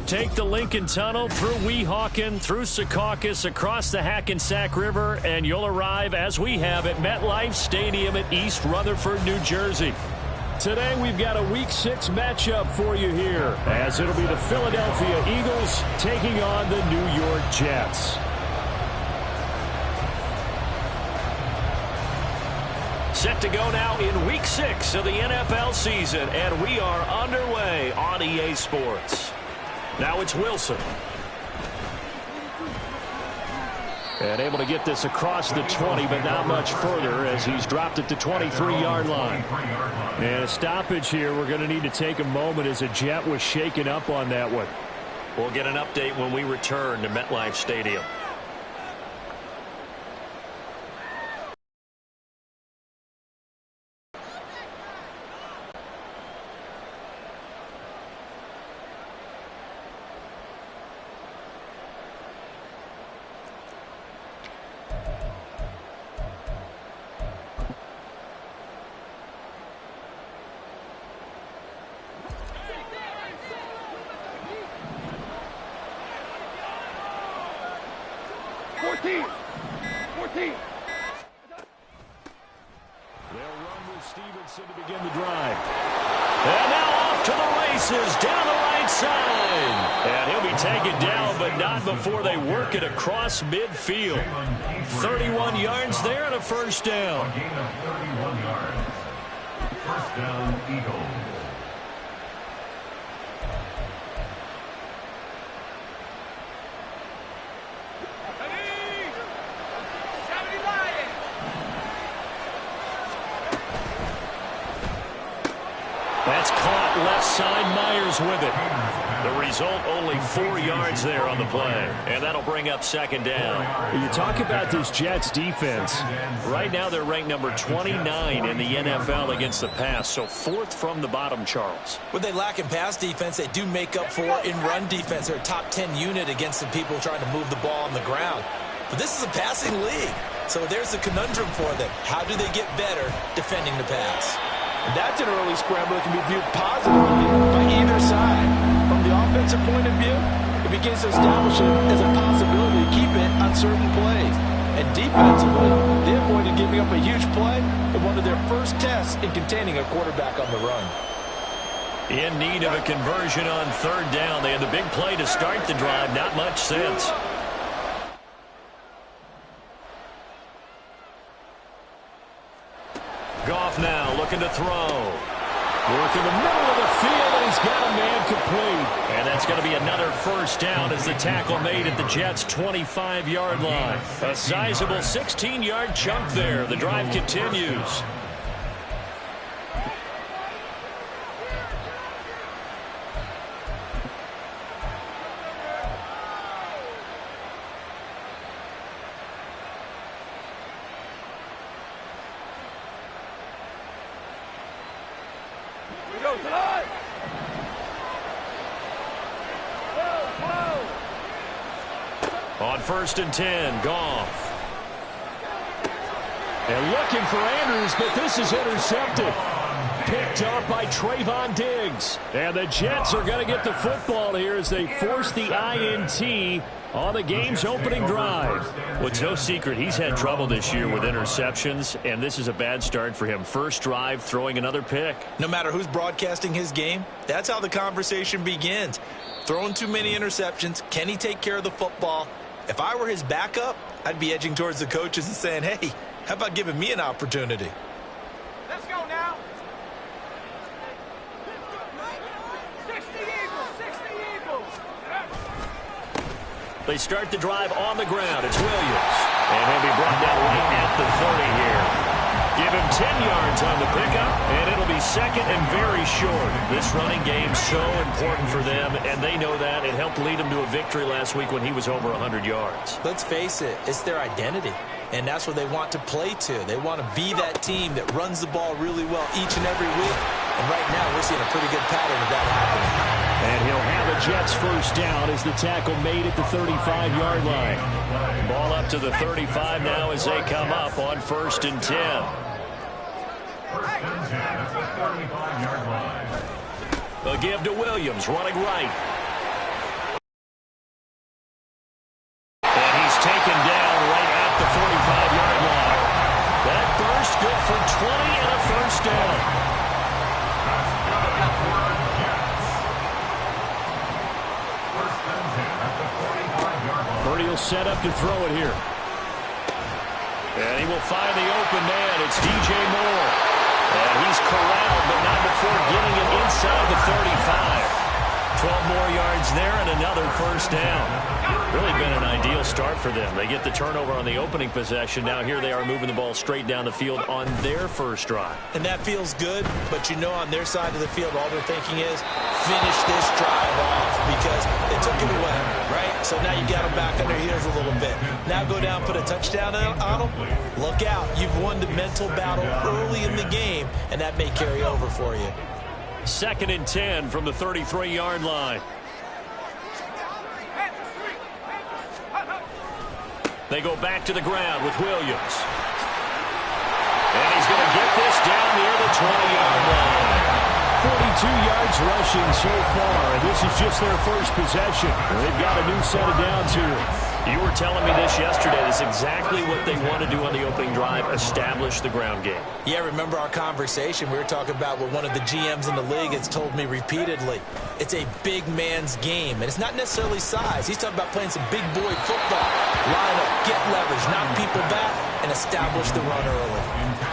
Take the Lincoln Tunnel through Weehawken, through Secaucus, across the Hackensack River, and you'll arrive, as we have, at MetLife Stadium at East Rutherford, New Jersey. Today we've got a Week 6 matchup for you here, as it'll be the Philadelphia Eagles taking on the New York Jets. Set to go now in Week 6 of the NFL season, and we are underway on EA Sports. Now it's Wilson. And able to get this across the 20, but not much further as he's dropped at the 23-yard line. And a stoppage here. We're going to need to take a moment as a Jet was shaken up on that one. We'll get an update when we return to MetLife Stadium. To begin the drive. And now off to the races down the right side. And he'll be taken down, but not before they work it across midfield. 31 yards there and a first down. A gain of 31 yards. First down, Eagles. That's caught left side. Myers with it. The result, only 4 yards there on the play. And that'll bring up second down. You talk about this Jets defense. Right now they're ranked number 29 in the NFL against the pass. So fourth from the bottom, Charles. When they lack in pass defense, they do make up for in run defense. They're a top 10 unit against the people trying to move the ball on the ground. But this is a passing league. So there's a conundrum for them. How do they get better defending the pass? That's an early scramble that can be viewed positively by either side. From the offensive point of view, it begins to establish it as a possibility to keep it on certain plays. And defensively, they avoided giving up a huge play in one of their first tests in containing a quarterback on the run. In need of a conversion on third down. They had the big play to start the drive. Not much since. Goff now looking to throw. Work in the middle of the field, and he's got a man complete. And that's going to be another first down as the tackle made at the Jets' 25-yard line. A sizable 16-yard chunk there. The drive continues. On 1st and 10, Goff. And looking for Andrews, but this is intercepted. Picked up by Trayvon Diggs. And the Jets are going to get the football here as they force the INT on the game's opening drive. Well, it's no secret he's had trouble this year with interceptions, and this is a bad start for him. First drive, throwing another pick. No matter who's broadcasting his game, that's how the conversation begins. Throwing too many interceptions, can he take care of the football? If I were his backup, I'd be edging towards the coaches and saying, hey, how about giving me an opportunity? Let's go now. 60 Eagles, 60 Eagles. They start the drive on the ground. It's Williams. And he'll be brought down right at the 30 here. Give him 10 yards on the pickup, and it'll be second and very short. This running game's so important for them, and they know that. It helped lead them to a victory last week when he was over 100 yards. Let's face it, it's their identity, and that's what they want to play to. They want to be that team that runs the ball really well each and every week, and right now we're seeing a pretty good pattern of that happening. And he'll have a Jets first down as the tackle made at the 35-yard line. Ball up to the 35 now as they come up on 1st and 10. First and 10 at the 35-yard line. A give to Williams, running right. he'll set up to throw it here. And he will find the open man. It's DJ Moore. And he's corralled, but not before getting it inside the 35. 12 more yards there and another first down. Really been an ideal start for them. They get the turnover on the opening possession. Now here they are moving the ball straight down the field on their first drive. And that feels good, but you know on their side of the field, all they're thinking is finish this drive off because they took it away, right? So now you got them back on their heels a little bit. Now go down, put a touchdown on them. Look out. You've won the mental battle early in the game, and that may carry over for you. 2nd and 10 from the 33-yard line. They go back to the ground with Williams. And he's going to get this down near the 20-yard line. 42 yards rushing so far, and this is just their first possession. They've got a new set of downs here. You were telling me this yesterday. That's exactly what they want to do on the opening drive, establish the ground game. Yeah, remember our conversation? We were talking about what one of the GMs in the league has told me repeatedly. It's a big man's game, and it's not necessarily size. He's talking about playing some big boy football. Line up, get leverage, knock people back, and establish the run early.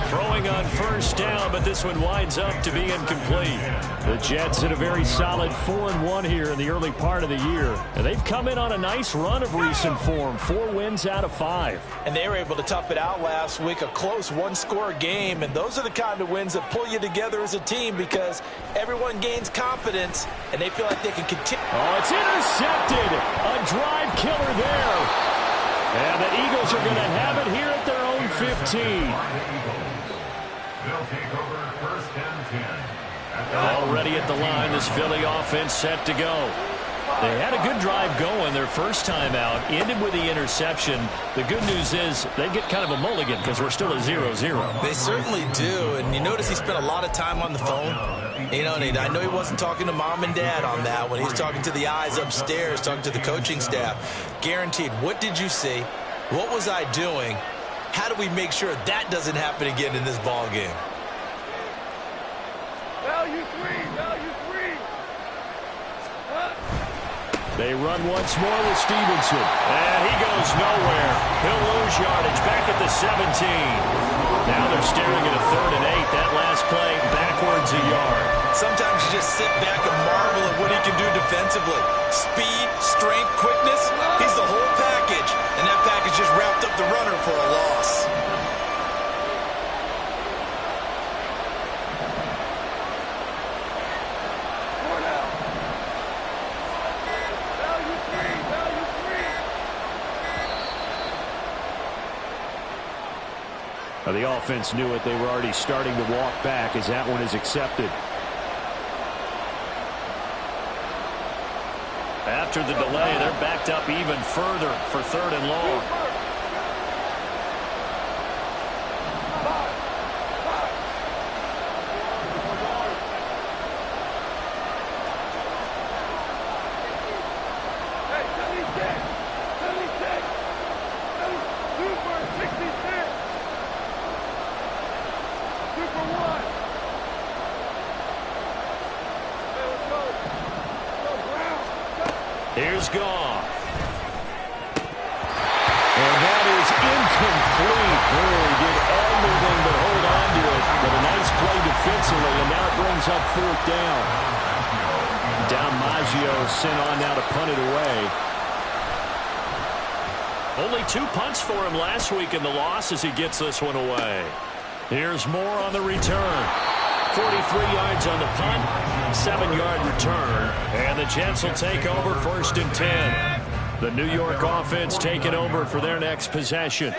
Throwing on first down, but this one winds up to be incomplete. The Jets had a very solid 4-1 here in the early part of the year. And they've come in on a nice run of recent form. 4 wins out of 5. And they were able to tough it out last week, a close one-score game. And those are the kind of wins that pull you together as a team because everyone gains confidence and they feel like they can continue. Oh, it's intercepted. A drive killer there. And the Eagles are going to have it here at their own 15. They'll take over 1st and 10. Already at the line, this Philly offense set to go. They had a good drive going their first time out, ended with the interception. The good news is they get kind of a mulligan because we're still at 0-0. They certainly do, and you notice he spent a lot of time on the phone. You know, and I know he wasn't talking to mom and dad on that one. He's talking to the eyes upstairs, talking to the coaching staff. Guaranteed, what did you see? What was I doing? How do we make sure that doesn't happen again in this ball game? Value three. They run once more with Stevenson. And he goes nowhere. He'll lose yardage back at the 17. Now they're staring at a 3rd and 8. That last play backwards a yard. Sometimes you just sit back and marvel at what he can do defensively. Speed, strength, quickness, he's the whole package. And that package just wrapped up the runner for a loss. The offense knew it. They were already starting to walk back as that one is accepted. After the delay, they're backed up even further for 3rd and long. Here's Goff. And that is incomplete. Really did everything but hold on to it. But a nice play defensively, and now it brings up 4th down. Down Maggio sent on now to punt it away. Only 2 punts for him last week in the loss as he gets this one away. Here's Moore on the return. 43 yards on the punt, 7-yard return, and the Jets will take over 1st and 10. The New York offense taking over for their next possession.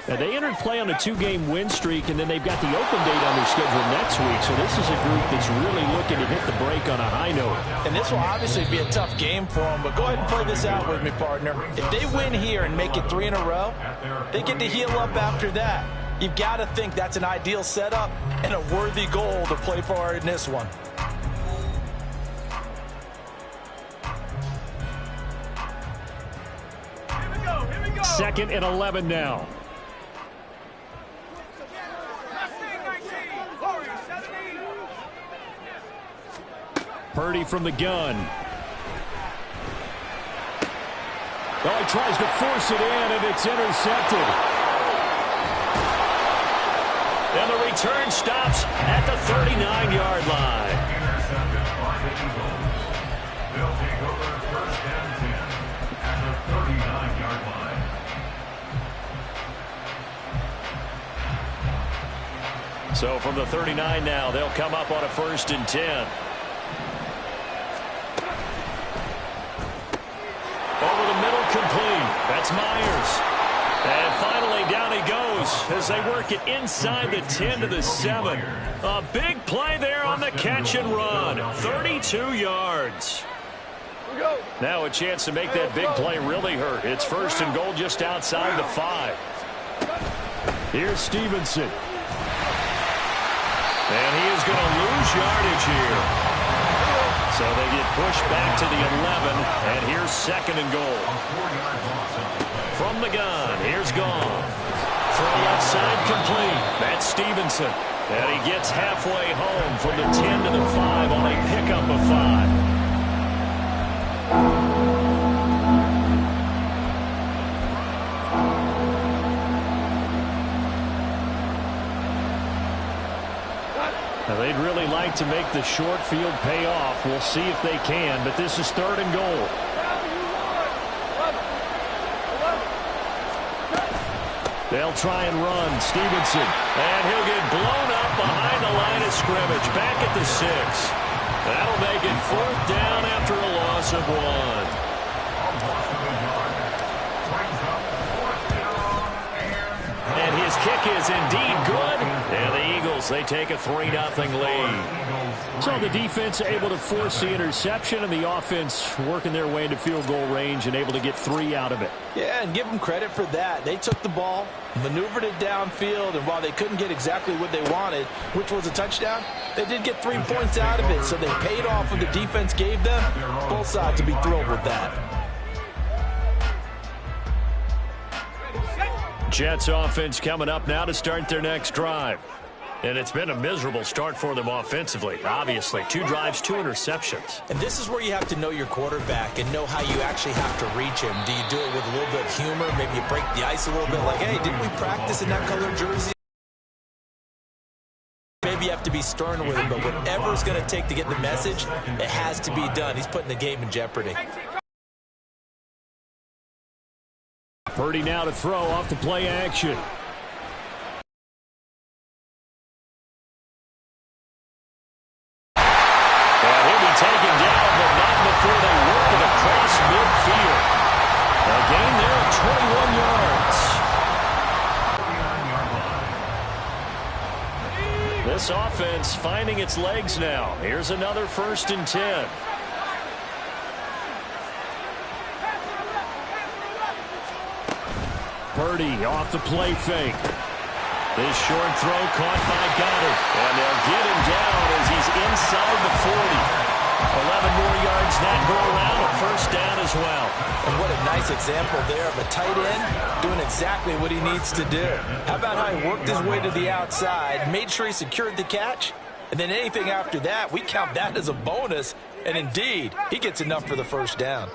Now, they entered play on a 2-game win streak, and then they've got the open date on their schedule next week, so this is a group that's really looking to hit the break on a high note. And this will obviously be a tough game for them, but go ahead and play this out with me, partner. If they win here and make it 3 in a row, they get to heal up after that. You've got to think that's an ideal setup and a worthy goal to play for in this one. Here we go. 2nd and 11 now. Purdy from the gun. Oh, he tries to force it in, and it's intercepted. And the return stops at the 39-yard line. Intercepted by the Eagles. They'll take over first and 10 at the 39-yard line. So from the 39 now, they'll come up on a 1st and 10. Over the middle, complete. That's Myers. And finally, down he goes as they work it inside the 10 to the 7. A big play there on the catch and run. 32 yards. Now a chance to make that big play really hurt. It's 1st and goal just outside the 5. Here's Stevenson. And he is going to lose yardage here. So they get pushed back to the 11, and here's 2nd and goal. From the gun, here's Goff. Throw left side complete. That's Stevenson. And he gets halfway home from the 10 to the 5 on a pickup of 5. Now, they'd really like to make the short field pay off. We'll see if they can, but this is 3rd and goal. They'll try and run. Stevenson. And he'll get blown up behind the line of scrimmage. Back at the 6. That'll make it 4th down after a loss of 1. And his kick is indeed good. And the Eagles, they take a 3-0 lead. So the defense able to force the interception, and the offense working their way into field goal range and able to get 3 out of it. Yeah, and give them credit for that. They took the ball, maneuvered it downfield, and while they couldn't get exactly what they wanted, which was a touchdown, they did get 3 points out of it. So they paid off what the defense gave them. Both sides will be thrilled with that. Jets offense coming up now to start their next drive. And it's been a miserable start for them offensively, obviously. 2 drives, 2 interceptions. And this is where you have to know your quarterback and know how you actually have to reach him. Do you do it with a little bit of humor? Maybe you break the ice a little bit like, hey, didn't we practice in that color jersey? Maybe you have to be stern with him, but whatever it's going to take to get the message, it has to be done. He's putting the game in jeopardy. Purdy now to throw off the play action. And he'll be taken down, but not before they work it across midfield. A gain there of 21 yards. This offense finding its legs now. Here's another 1st and 10. Purdy off the play fake. This short throw caught by Goddard. And they'll get him down as he's inside the 40. 11 more yards that go around, a 1st down as well. And what a nice example there of a tight end doing exactly what he needs to do. How about how he worked his way to the outside, made sure he secured the catch, and then anything after that, we count that as a bonus. And indeed, he gets enough for the 1st down.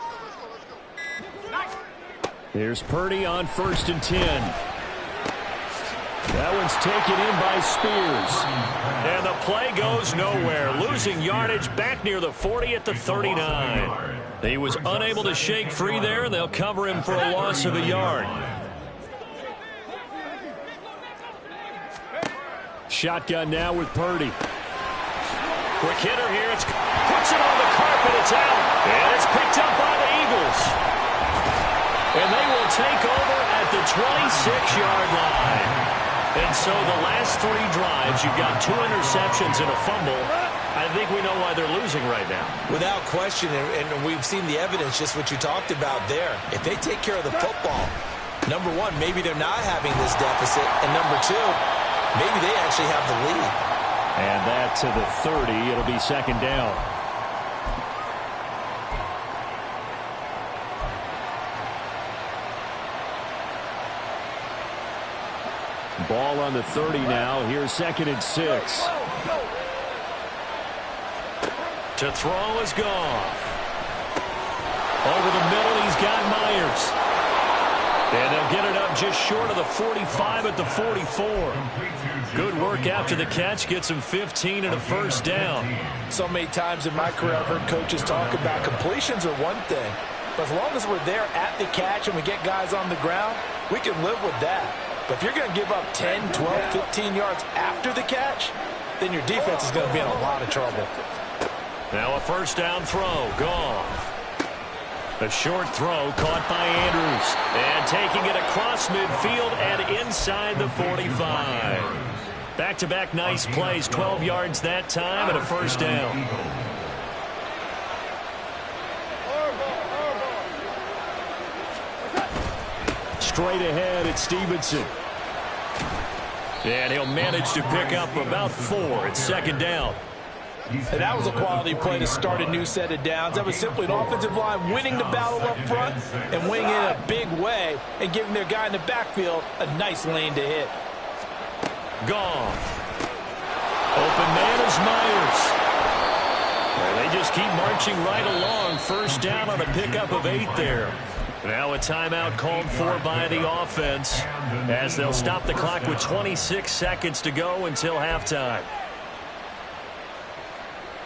Here's Purdy on 1st and 10. That one's taken in by Spears. And the play goes nowhere. Losing yardage back near the 40 at the 39. He was unable to shake free there, and they'll cover him for a loss of a yard. Shotgun now with Purdy. Quick hitter here. Puts it on the carpet. It's out. And it's picked up by the Eagles. And they will take over at the 26-yard line. And so the last 3 drives, you've got 2 interceptions and a fumble. I think we know why they're losing right now. Without question, and we've seen the evidence, just what you talked about there. If they take care of the football, number 1, maybe they're not having this deficit. And number 2, maybe they actually have the lead. And that to the 30. It'll be 2nd down. Ball on the 30 now. Here's 2nd and 6. To throw is Goff. Over the middle, he's he's got Myers. And they'll get it up just short of the 45 at the 44. Good work after the catch. Gets him 15 and a first down. So many times in my career I've heard coaches talk about completions are one thing. But as long as we're there at the catch and we get guys on the ground, we can live with that. But if you're going to give up 10, 12, 15 yards after the catch, then your defense is going to be in a lot of trouble. Now a first down throw. Goff. A short throw caught by Andrews. And taking it across midfield and inside the 45. Back-to-back nice plays. 12 yards that time and a first down. Straight ahead, it's Stevenson. And he'll manage to pick up about 4 at second down. And that was a quality play to start a new set of downs. That was simply an offensive line winning the battle up front and winning in a big way and giving their guy in the backfield a nice lane to hit. Goff. Open man is Myers. And they just keep marching right along. First down on a pickup of 8 there. Now a timeout called for by the offense as they'll stop the clock with 26 seconds to go until halftime.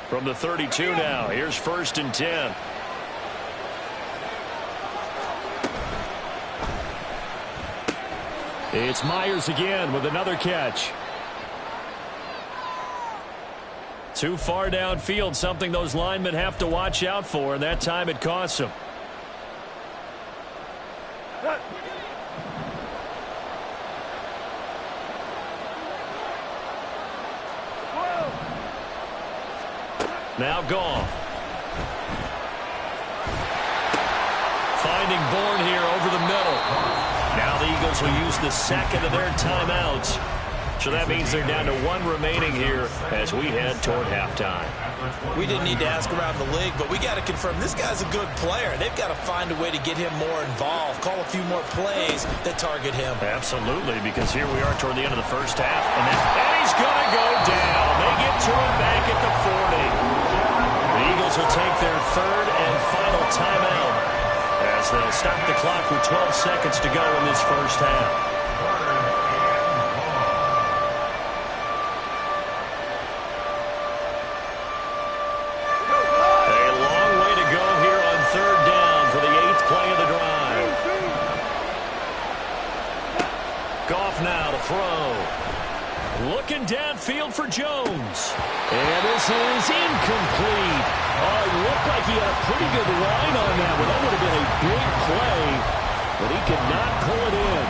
From the 32 now, here's first and 10. It's Myers again with another catch. Too far downfield, something those linemen have to watch out for, and that time it costs them. Now Goff. Finding Bourne here over the middle. Now the Eagles will use the second of their timeouts. So that means they're down to 1 remaining here as we head toward halftime. We didn't need to ask around the league, but we got to confirm this guy's a good player. They've got to find a way to get him more involved, call a few more plays that target him. Absolutely, because here we are toward the end of the first half, and he's going to go down. They get to him back at the 40. The Eagles will take their third and final timeout as they'll stop the clock with 12 seconds to go in this first half. Looking downfield for Jones. And this is incomplete. Oh, it looked like he had a pretty good line on that one. That would have been a big play, but he could not pull it in.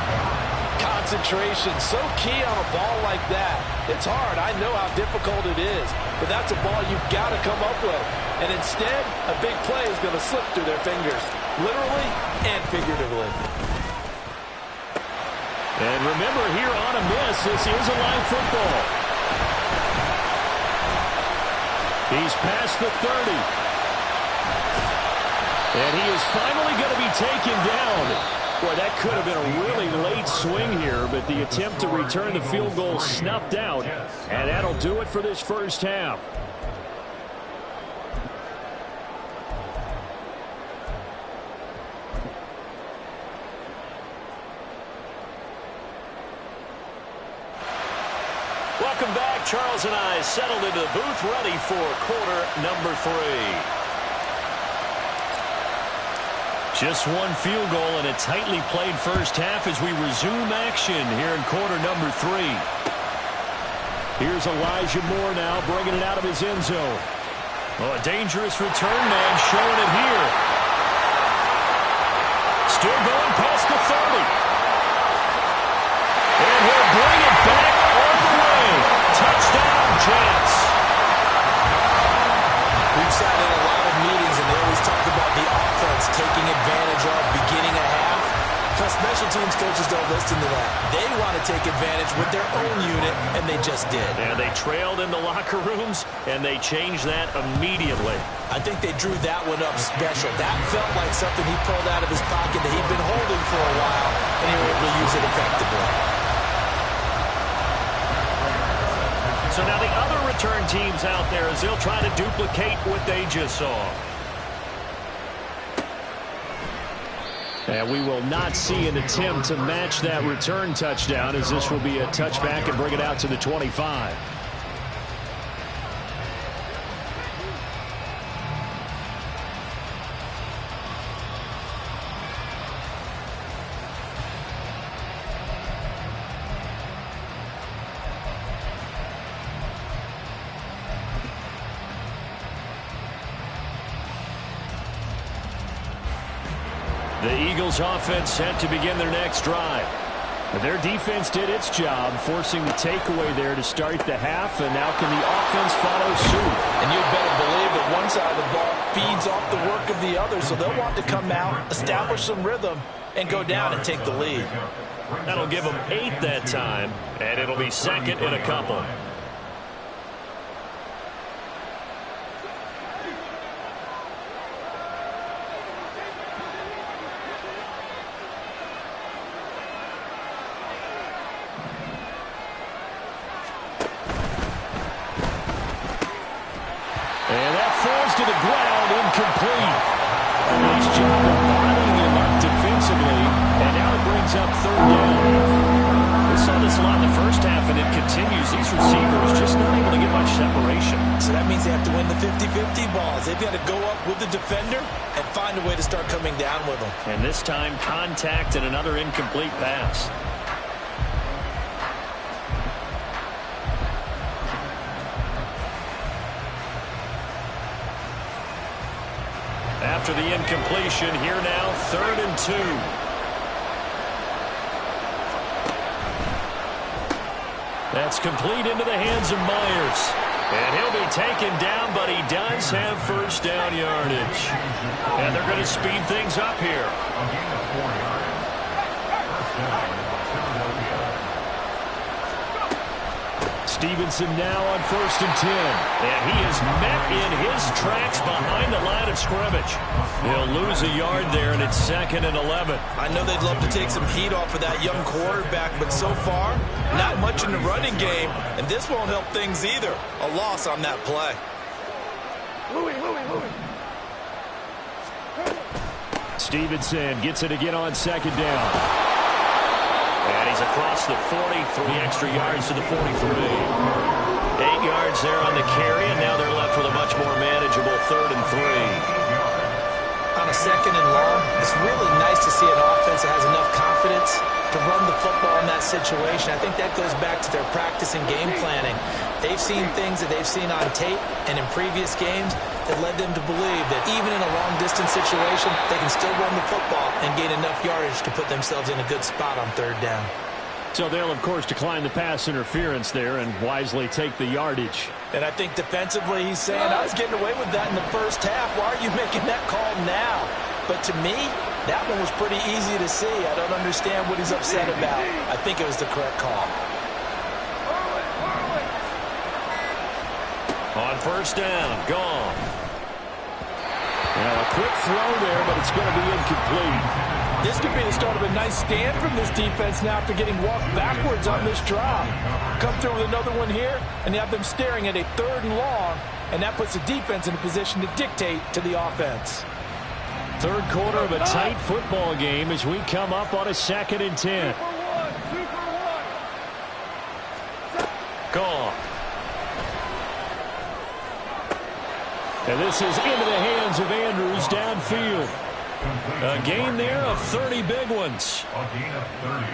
Concentration, so key on a ball like that. It's hard. I know how difficult it is, but that's a ball you've got to come up with. And instead, a big play is going to slip through their fingers, literally and figuratively. And remember, here on a miss, this is a live football. He's past the 30. And he is finally going to be taken down. Boy, that could have been a really late swing here, but the attempt to return the field goal snuffed out. And that'll do it for this first half. Welcome back. Charles and I settled into the booth ready for quarter number 3. Just one field goal and a tightly played first half as we resume action here in quarter number 3. Here's Elijah Moore now bringing it out of his end zone. Oh, a dangerous return man showing it here. Still going past the 30. And he'll bring it back all the way. Touchdown, Jets. We've sat in a lot of meetings, and they always talk about the offense taking advantage of beginning a half. Plus, special teams coaches don't listen to that. They want to take advantage with their own unit, and they just did. And they trailed in the locker rooms, and they changed that immediately. I think they drew that one up special. That felt like something he pulled out of his pocket that he'd been holding for a while, and he was able to use it effectively. So now the other return teams out there as they'll try to duplicate what they just saw. And we will not see an attempt to match that return touchdown, as this will be a touchback and bring it out to the 25. The Eagles offense set to begin their next drive. Their defense did its job, forcing the takeaway there to start the half, and now can the offense follow suit? And you'd better believe that one side of the ball feeds off the work of the other, so they'll want to come out, establish some rhythm, and go down and take the lead. That'll give them 8 that time, and it'll be second and a couple. To the ground, incomplete. A nice job of bottling him up defensively, and now it brings up third down. We saw this a lot in the first half, and it continues. These receivers just not able to get much separation. So that means they have to win the 50-50 balls. They've got to go up with the defender and find a way to start coming down with them. And this time, contact and another incomplete pass. After the incompletion, here now, 3rd and 2. That's complete into the hands of Myers. And he'll be taken down, but he does have first down yardage. And they're going to speed things up here. Stevenson now on 1st and 10. And he is met in his tracks behind the line of scrimmage. He'll lose a yard there, and it's 2nd and 11. I know they'd love to take some heat off of that young quarterback, but so far, not much in the running game, and this won't help things either. A loss on that play. Stevenson gets it again on 2nd down. And he's across the 40, 3 extra yards to the 43. 8 yards there on the carry, and now they're left with a much more manageable 3rd and 3. On a 2nd and long, it's really nice to see an offense that has enough confidence to run the football in that situation. I think that goes back to their practice and game planning. They've seen things that they've seen on tape and in previous games that led them to believe that even in a long-distance situation, they can still run the football and gain enough yardage to put themselves in a good spot on 3rd down. So they'll, of course, decline the pass interference there and wisely take the yardage. And I think defensively he's saying, I was getting away with that in the first half. Why are you making that call now? But to me, that one was pretty easy to see. I don't understand what he's upset about. I think it was the correct call. On 1st down, gone. Well, a quick throw there, but it's going to be incomplete. This could be the start of a nice stand from this defense now after getting walked backwards on this drive. Come through with another one here, and you have them staring at a 3rd and long, and that puts the defense in a position to dictate to the offense. 3rd quarter of a tight football game as we come up on a 2nd and 10. Gone. And this is into the hands of Andrews downfield. A gain there of 30 big ones. A gain of 30.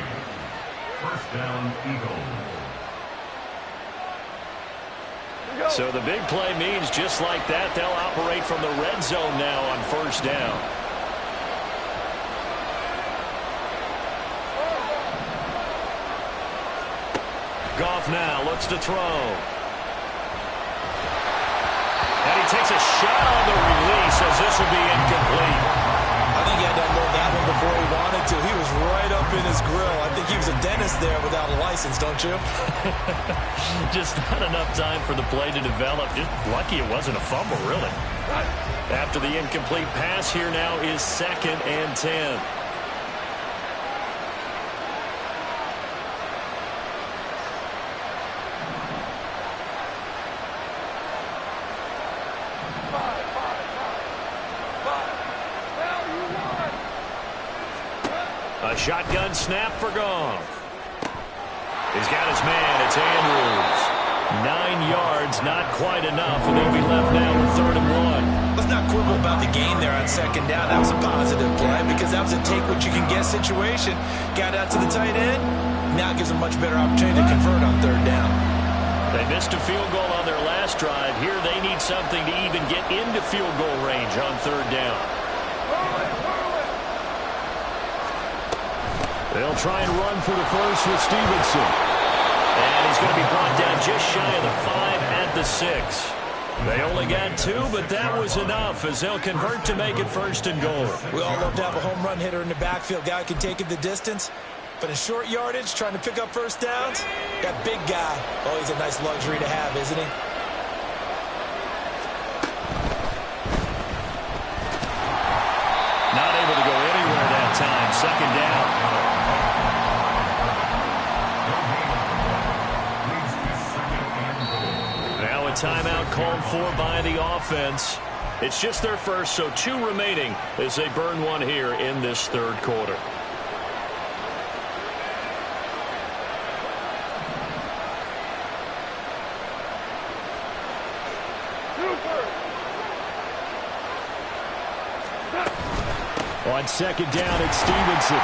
1st down, Eagles. So the big play means just like that, they'll operate from the red zone now on 1st down. Goff now looks to throw. And he takes a shot on the release as this will be incomplete. I think he had to unload that one before he wanted to. He was right up in his grill. I think he was a dentist there without a license, don't you? Just not enough time for the play to develop. Just lucky it wasn't a fumble, really. After the incomplete pass, here now is 2nd and 10. A shotgun snap for Goff. He's got his man. It's Andrews. 9 yards, not quite enough, and they'll be left now with 3rd and 1. Let's not quibble about the gain there on 2nd down. That was a positive play because that was a take-what-you-can-get situation. Got out to the tight end. Now it gives them a much better opportunity to convert on 3rd down. They missed a field goal on their last drive. Here they need something to even get into field goal range on 3rd down. They'll try and run for the first with Stevenson. And he's going to be brought down just shy of the 5 at the 6. They only got 2, but that was enough as they'll convert to make it 1st and goal. We all love to have a home run hitter in the backfield. Guy can take it the distance. But in short yardage, trying to pick up 1st downs, that big guy, always a nice luxury to have, isn't he? Not able to go anywhere that time. 2nd down. Now a timeout called for by the offense. It's just their first, so 2 remaining as they burn one here in this 3rd quarter. On 2nd down, it's Stevenson.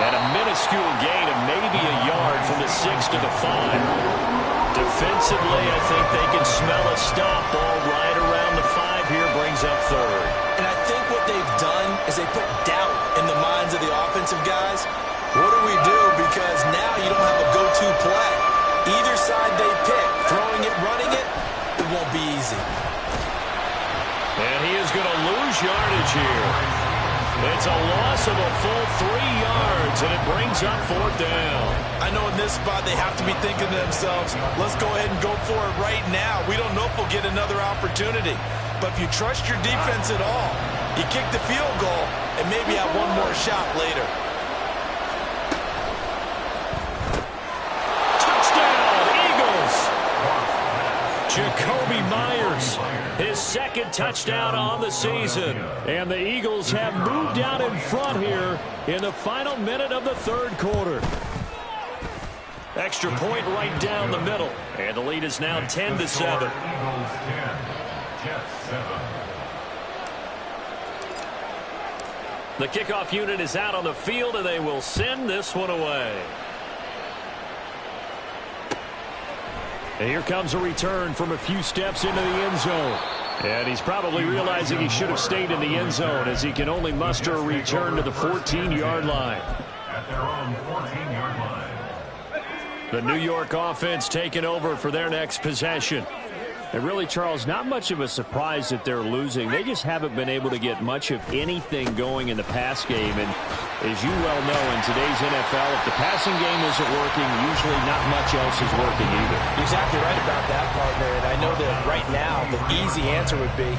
And a minuscule gain of maybe a yard from the 6 to the 5. Defensively, I think they can smell a stop ball right around the 5 here, brings up 3rd. And I think what they've done is they put doubt in the minds of the offensive guys. What do we do? Because now you don't have a go-to play. Either side they pick, throwing it, running it, it won't be easy. And he is going to lose yardage here. It's a loss of a full 3 yards, and it brings up 4th down. I know in this spot they have to be thinking to themselves, let's go ahead and go for it right now. We don't know if we'll get another opportunity. But if you trust your defense at all, you kick the field goal and maybe have one more shot later. Touchdown, Eagles! Jacoby Myers, his 2nd touchdown on the season. And the Eagles have moved out in front here in the final minute of the 3rd quarter. Extra point right down the middle. And the lead is now 10-7. Eagles 10, Jets 7. The kickoff unit is out on the field, and they will send this one away. And here comes a return from a few steps into the end zone. And he's probably realizing he should have stayed in the end zone as he can only muster a return to the 14-yard line. At their own 14-yard line. The New York offense taking over for their next possession. And really, Charles, not much of a surprise that they're losing. They just haven't been able to get much of anything going in the pass game. And as you well know, in today's NFL, if the passing game isn't working, usually not much else is working either. You're exactly right about that, partner. And I know that right now the easy answer would be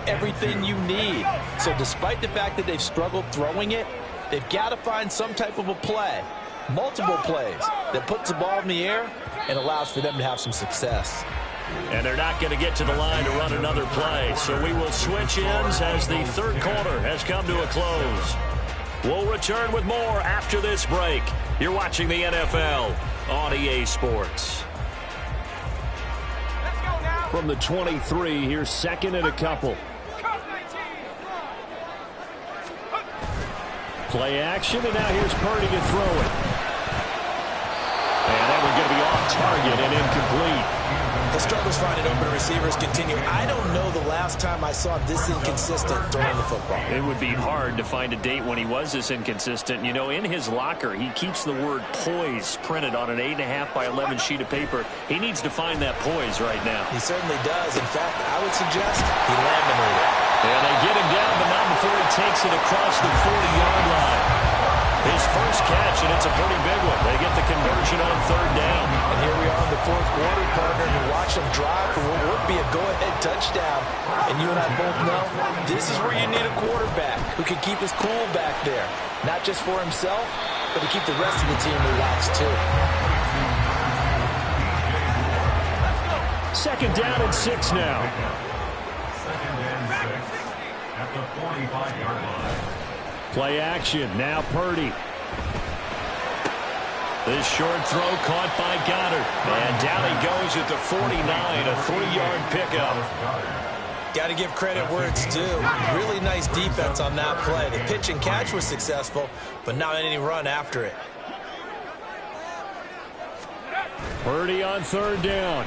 everything you need. So despite the fact that they've struggled throwing it, they've got to find some type of a play, multiple plays, that puts the ball in the air and allows for them to have some success. And they're not going to get to the line to run another play. So we will switch ends as the 3rd quarter has come to a close. We'll return with more after this break. You're watching the NFL on EA Sports. From the 23, here's 2nd and a couple. Play action, and now here's Purdy to throw it. And that one's going to be off target and incomplete. The struggles finding open receivers continue. I don't know the last time I saw this inconsistent throwing the football. It would be hard to find a date when he was this inconsistent. You know, in his locker, he keeps the word poise printed on an 8.5 by 11 sheet of paper. He needs to find that poise right now. He certainly does. In fact, I would suggest he laminated. And they get him down, but not before he takes it across the 40-yard line. His first catch, and it's a pretty big one. They get the conversion on 3rd down. And here we are in the 4th quarter, partner, and watch them drive for what would be a go-ahead touchdown. And you and I both know this is where you need a quarterback who can keep his cool back there. Not just for himself, but to keep the rest of the team relaxed, too. 2nd down and 6 now. 2nd and 6 at the 45-yard line. Play action. Now Purdy. This short throw caught by Goddard. And down he goes at the 49, a 3-yard pickup. Got to give credit where it's due. Really nice defense on that play. The pitch and catch was successful, but not any run after it. Purdy on 3rd down.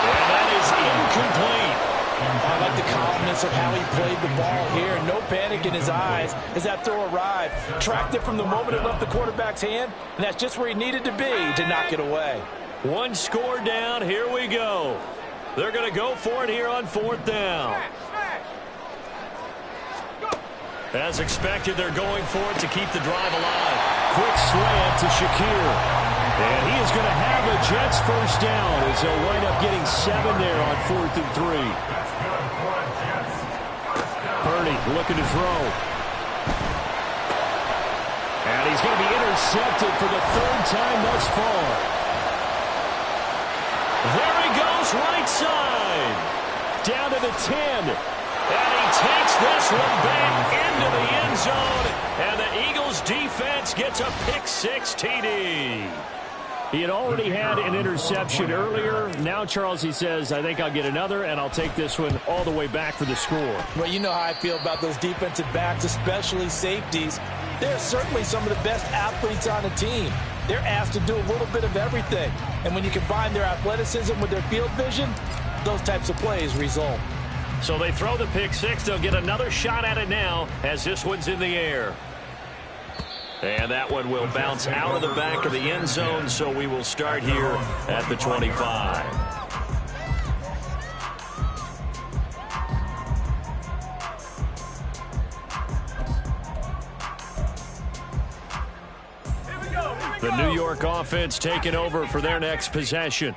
And that is incomplete. I like the calmness of how he played the ball here. No panic in his eyes as that throw arrived. Tracked it from the moment it left the quarterback's hand, and that's just where he needed to be to knock it away. 1 score down. Here we go. They're going to go for it here on 4th down. As expected, they're going for it to keep the drive alive. Quick slant to Shakir. And he is going to have a Jets 1st down as they'll wind up getting 7 there on 4th and 3. Purdy looking to throw. And he's going to be intercepted for the 3rd time thus far. There he goes, right side. Down to the 10. And he takes this one back into the end zone. And the Eagles defense gets a pick-6 TD. He had already had an interception earlier. Now, Charles, he says, I think I'll get another, and I'll take this one all the way back for the score. Well, you know how I feel about those defensive backs, especially safeties. They're certainly some of the best athletes on the team. They're asked to do a little bit of everything. And when you combine their athleticism with their field vision, those types of plays result. So they throw the pick-6. They'll get another shot at it now as this one's in the air. And that one will bounce out of the back of the end zone, so we will start here at the 25. The New York offense taking over for their next possession.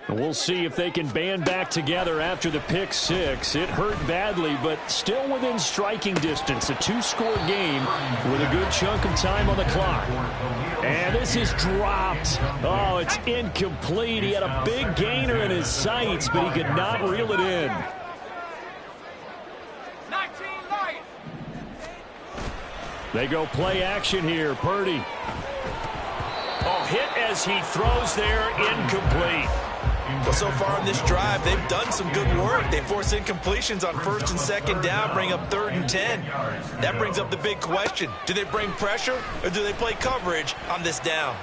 And we'll see if they can band back together after the pick-6. It hurt badly, but still within striking distance. A 2-score game with a good chunk of time on the clock. And this is dropped. Oh, it's incomplete. He had a big gainer in his sights, but he could not reel it in. 19 Lions. They go play action here. Purdy. Oh, hit as he throws there, incomplete. Well, so far on this drive, they've done some good work. They force incompletions on 1st and 2nd down, bring up 3rd and 10. That brings up the big question. Do they bring pressure or do they play coverage on this down?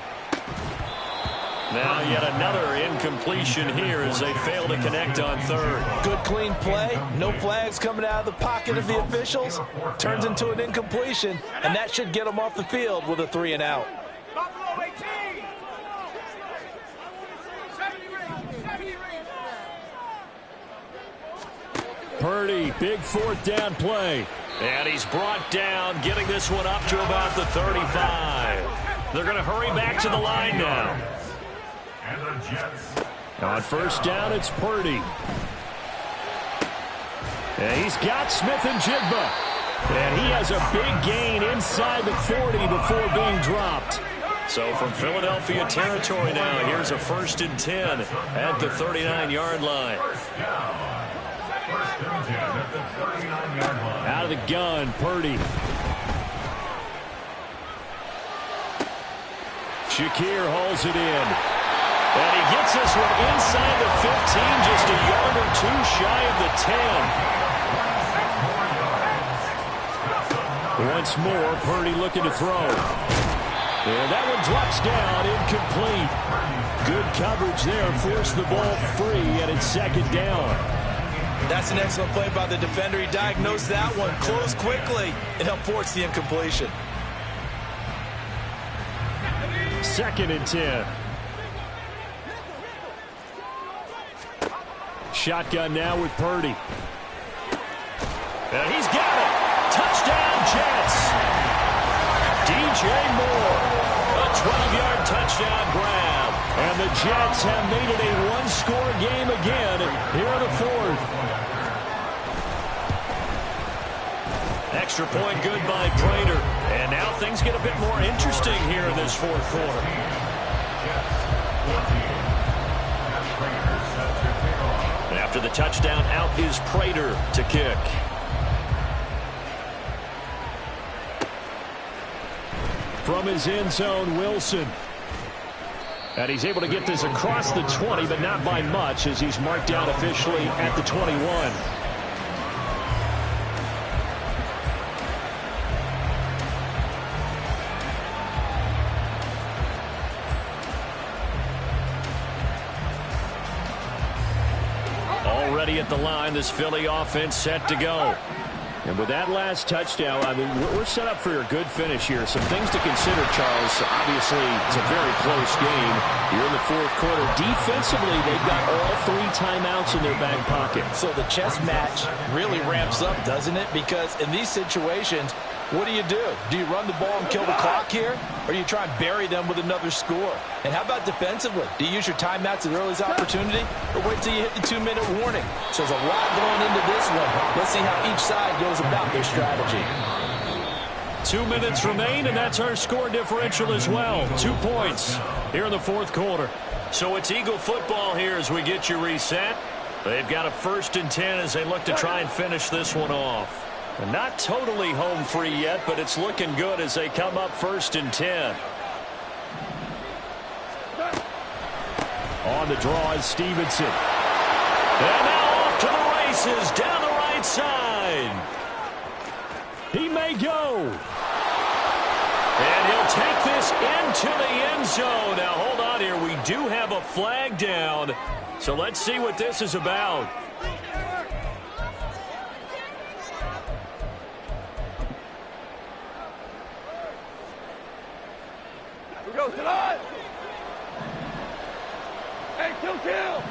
Now yet another incompletion here as they fail to connect on 3rd. Good, clean play. No flags coming out of the pocket of the officials. Turns into an incompletion, and that should get them off the field with a 3 and out. Buffalo 18. Purdy, big 4th down play. And he's brought down, getting this one up to about the 35. They're going to hurry back to the line now. And the Jets. On 1st down, it's Purdy. And he's got Smith and Jigba. And he has a big gain inside the 40 before being dropped. So from Philadelphia territory now, here's a 1st and 10 at the 39-yard line. Out of the gun, Purdy. Shakir hauls it in. And he gets this one inside the 15, just a yard or 2 shy of the 10. Once more, Purdy looking to throw. And that one drops down, incomplete. Good coverage there, forced the ball free, and it's 2nd down. That's an excellent play by the defender. He diagnosed that one, closed quickly, and helped force the incompletion. 2nd and 10. Shotgun now with Purdy. And he's got it. Touchdown, Jets. DJ Moore. A 12-yard touchdown grab. And the Jets have made it a 1-score game again here in the 4th. Extra point good by Prater. And now things get a bit more interesting here in this 4th quarter. And after the touchdown, out is Prater to kick. from his end zone, Wilson. And he's able to get this across the 20, but not by much, as he's marked down officially at the 21. Already at the line, this Philly offense set to go. And with that last touchdown, I mean, we're set up for a good finish here. Some things to consider, Charles. Obviously, it's a very close game. You're in the fourth quarter. Defensively, they've got all 3 timeouts in their back pocket. So the chess match really ramps up, doesn't it? Because in these situations, what do? Do you run the ball and kill the clock here? Or do you try and bury them with another score? And how about defensively? Do you use your timeouts at the earliest opportunity? Or wait till you hit the 2-minute warning? So there's a lot going into this one. Let's see how each side goes about their strategy. 2 minutes remain, and that's our score differential as well. 2 points here in the fourth quarter. So it's Eagle football here as we get you reset. They've got a 1st and 10 as they look to try and finish this one off. And not totally home free yet, but it's looking good as they come up 1st and 10. On the draw is Stevenson. And now off to the races down the right side. He may go. And he'll take this into the end zone. Now hold on here. We do have a flag down. So let's see what this is about. Go tonight. Hey, kill.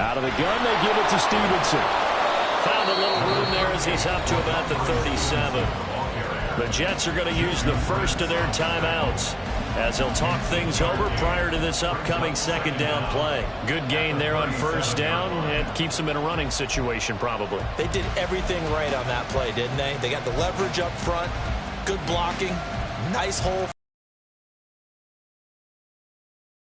Out of the gun, they give it to Stevenson. Found a little room there as he's up to about the 37. The Jets are going to use the first of their timeouts as they'll talk things over prior to this upcoming 2nd down play. Good gain there on 1st down. It keeps them in a running situation probably. They did everything right on that play, didn't they? They got the leverage up front, good blocking, nice hole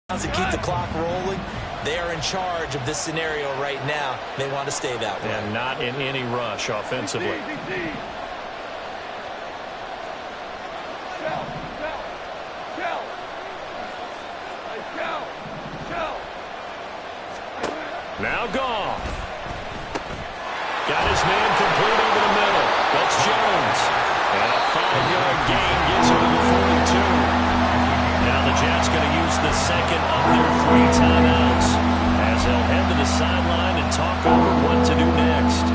to keep the clock rolling. They are in charge of this scenario right now. They want to stay that way. And not in any rush offensively. Now Goff. Got his man complete over the middle. That's Jones. And a 5-yard gain gets him to the 42. Now the Jets going to use the second of their 3 timeouts as they'll head to the sideline and talk over what to do next.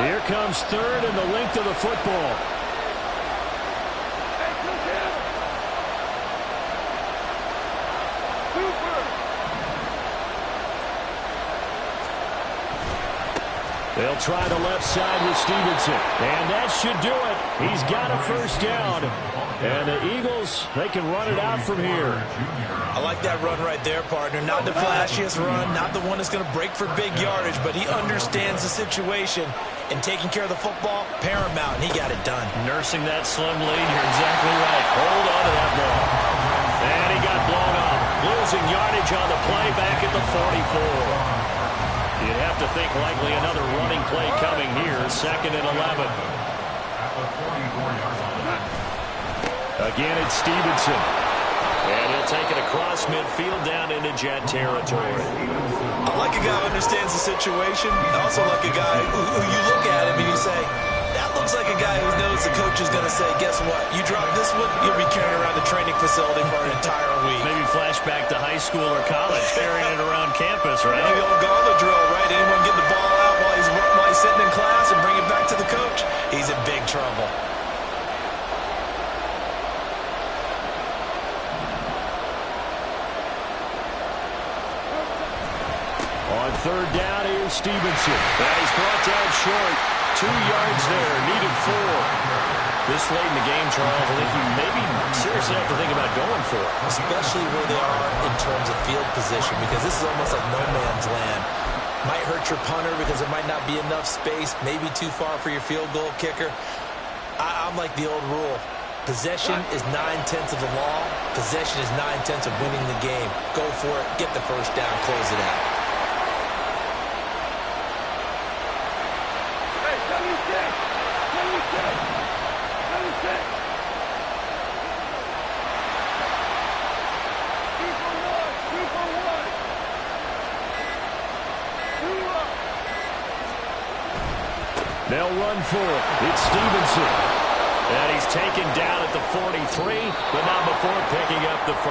Here comes 3rd and the length of the football. They'll try the left side with Stevenson. And that should do it. He's got a 1st down. And the Eagles, they can run it out from here. I like that run right there, partner. Not the flashiest run, not the one that's going to break for big yardage, but he understands the situation. And taking care of the football, paramount, and he got it done. Nursing that slim lead, you're exactly right. Hold on to that ball. And he got blown up. Losing yardage on the play back at the 44. You'd have to think likely another running play coming here. 2nd and 11. Again, it's Stevenson. And he'll take it across midfield down into Jet territory. I like a guy who understands the situation. I also like a guy who you look at him and you say, that looks like a guy who knows the coach is going to say, guess what? You drop this one, you'll be carrying around the training facility for an entire week. Maybe flashback to high school or college, carrying it around campus, right? The old gauntlet drill, right? Anyone get the ball out while he's sitting in class and bring it back to the coach? He's in big trouble. On 3rd down, here's Stevenson. That is brought down short. 2 yards there, needed 4. This late in the game, Charles, I think you maybe seriously have to think about going for it. Especially where they are in terms of field position, because this is almost like no man's land. Might hurt your punter because there might not be enough space, maybe too far for your field goal kicker. I'm like the old rule. Possession is 9/10 of the law. Possession is 9/10 of winning the game. Go for it, get the 1st down, close it out. They'll run for it. It's Stevenson. And he's taken down at the 43, but not before picking up the first.